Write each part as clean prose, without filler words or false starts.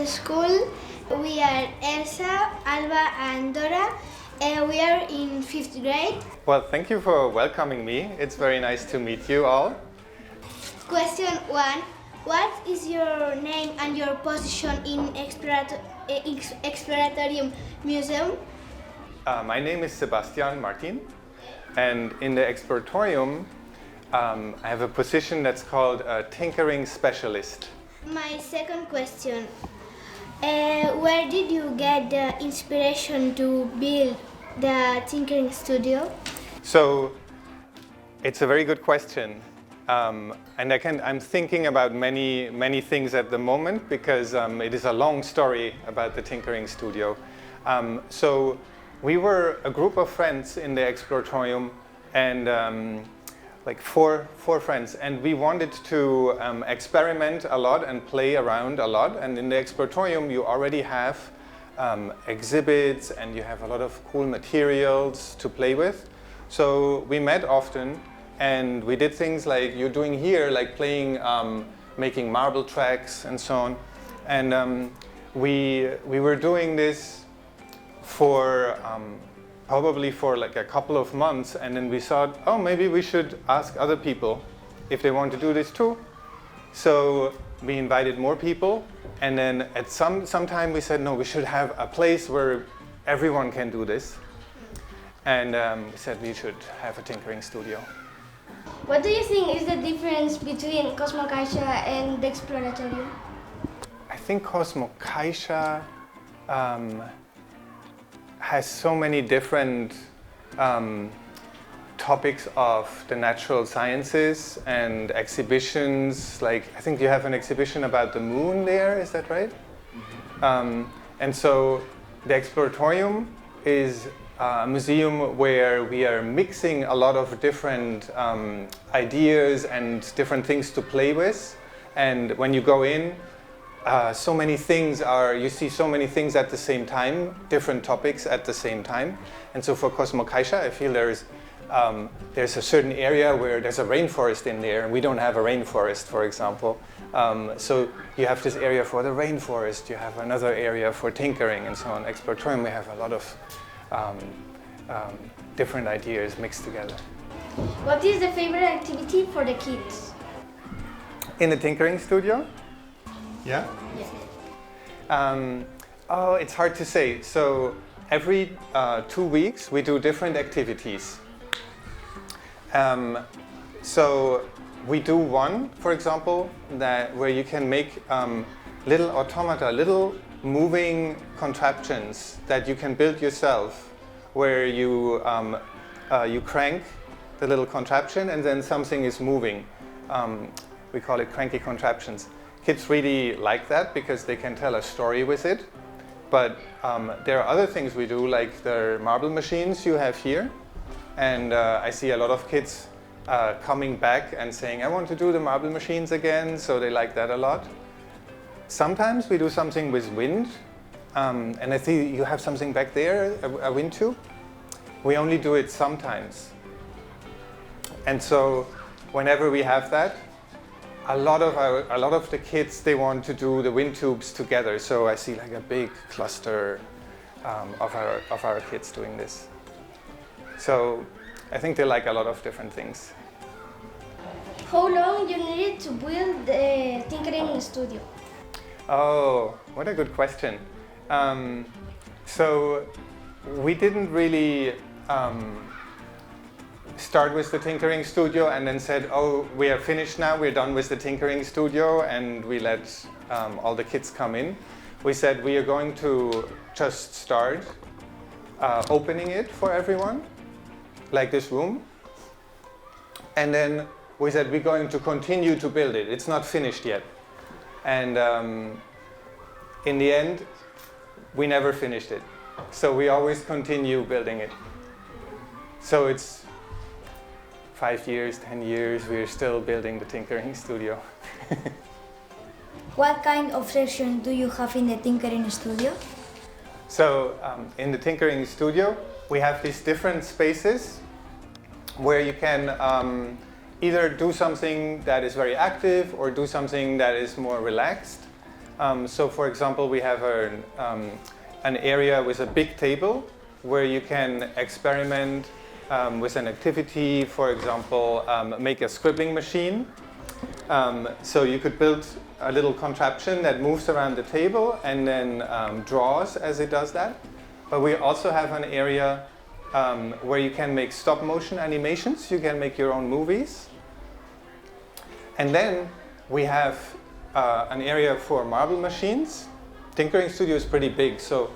school. We are Elsa, Alba and Dora. We are in 5th grade. Well, thank you for welcoming me. It's very nice to meet you all. Question 1. What is your name and your position in Exploratorium Museum? My name is Sebastian Martin, and in the Exploratorium I have a position that's called a tinkering specialist. My second question. Where did you get the inspiration to build the tinkering studio? So it's a very good question, and I'm thinking about many things at the moment because it is a long story about the tinkering studio. So we were a group of friends in the Exploratorium, and like four friends, and we wanted to experiment a lot and play around a lot. And in the Exploratorium you already have exhibits and you have a lot of cool materials to play with. So we met often and we did things like you're doing here, like playing, making marble tracks and so on. And we were doing this for probably for like a couple of months, and then we thought, oh, maybe we should ask other people if they want to do this too. So we invited more people, and then at some time we said, no, we should have a place where everyone can do this. And we said we should have a tinkering studio. What do you think is the difference between Cosmocaixa and the Exploratorium? I think Cosmocaixa has so many different topics of the natural sciences and exhibitions. Like, I think you have an exhibition about the moon there, is that right? Mm-hmm. And so the Exploratorium is a museum where we are mixing a lot of different ideas and different things to play with. And when you go in, so many things you see so many things at the same time, different topics at the same time. And so for Cosmocaixa, I feel there's a certain area where there's a rainforest in there, and we don't have a rainforest, for example. So you have this area for the rainforest, you have another area for tinkering, and so on. Exploratorium, we have a lot of different ideas mixed together. What is the favorite activity for the kids? In the tinkering studio? Yeah? Yes. Oh, it's hard to say. So every 2 weeks we do different activities. So we do one, for example, where you can make little automata, little moving contraptions that you can build yourself, where you crank the little contraption and then something is moving. We call it cranky contraptions. Kids really like that because they can tell a story with it. But there are other things we do, like the marble machines you have here. And I see a lot of kids coming back and saying, I want to do the marble machines again, so they like that a lot. Sometimes we do something with wind. And I see you have something back there, a wind tube. We only do it sometimes. And so whenever we have that, a lot of the kids, they want to do the wind tubes together. So I see like a big cluster of our kids doing this. So I think they like a lot of different things. How long you needed to build the tinkering studio? Oh, what a good question. So we didn't really start with the tinkering studio and then said, oh, we are finished now, we're done with the tinkering studio, and we let all the kids come in. We said we are going to just start opening it for everyone, like this room. And then we said we're going to continue to build it. It's not finished yet. And in the end, we never finished it. So we always continue building it. So it's 5 years, 10 years, we're still building the tinkering studio. What kind of section do you have in the tinkering studio? So in the tinkering studio, we have these different spaces where you can either do something that is very active or do something that is more relaxed. So for example, we have an area with a big table where you can experiment with an activity, for example, make a scribbling machine. So you could build a little contraption that moves around the table and then draws as it does that. But we also have an area where you can make stop motion animations, you can make your own movies. And then we have an area for marble machines. Tinkering Studio is pretty big, so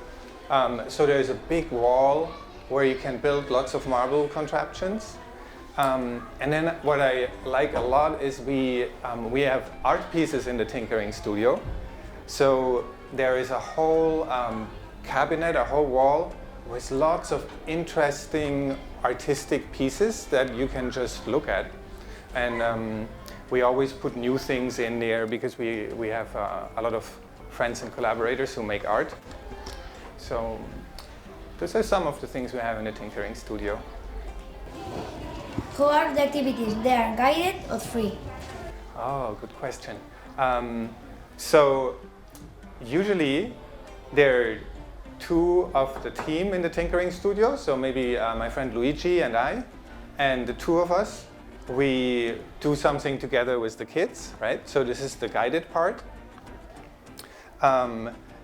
there's a big wall where you can build lots of marble contraptions. And then what I like a lot is we have art pieces in the Tinkering Studio. So there is a whole cabinet, a whole wall with lots of interesting artistic pieces that you can just look at. And we always put new things in there because we have a lot of friends and collaborators who make art. So those are some of the things we have in the Tinkering Studio. How are the activities? They are guided or free? Oh, good question. So usually there are two of the team in the Tinkering Studio, so maybe my friend Luigi and I, and the two of us, we do something together with the kids, right? So this is the guided part.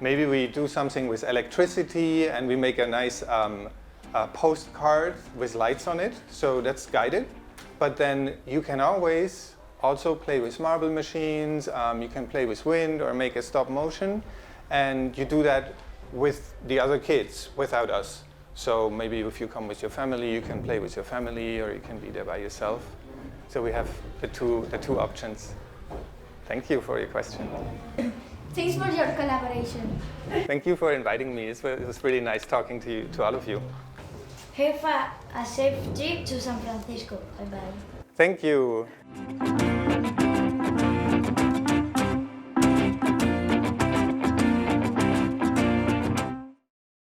Maybe we do something with electricity and we make a nice postcard with lights on it, so that's guided. But then you can always also play with marble machines, you can play with wind or make a stop motion, and you do that with the other kids, without us. So maybe if you come with your family, you can play with your family, or you can be there by yourself. So we have the two options. Thank you for your question. Thanks for your collaboration. Thank you for inviting me. It was really nice talking to you, to all of you. Have a safe trip to San Francisco. Bye-bye. Thank you.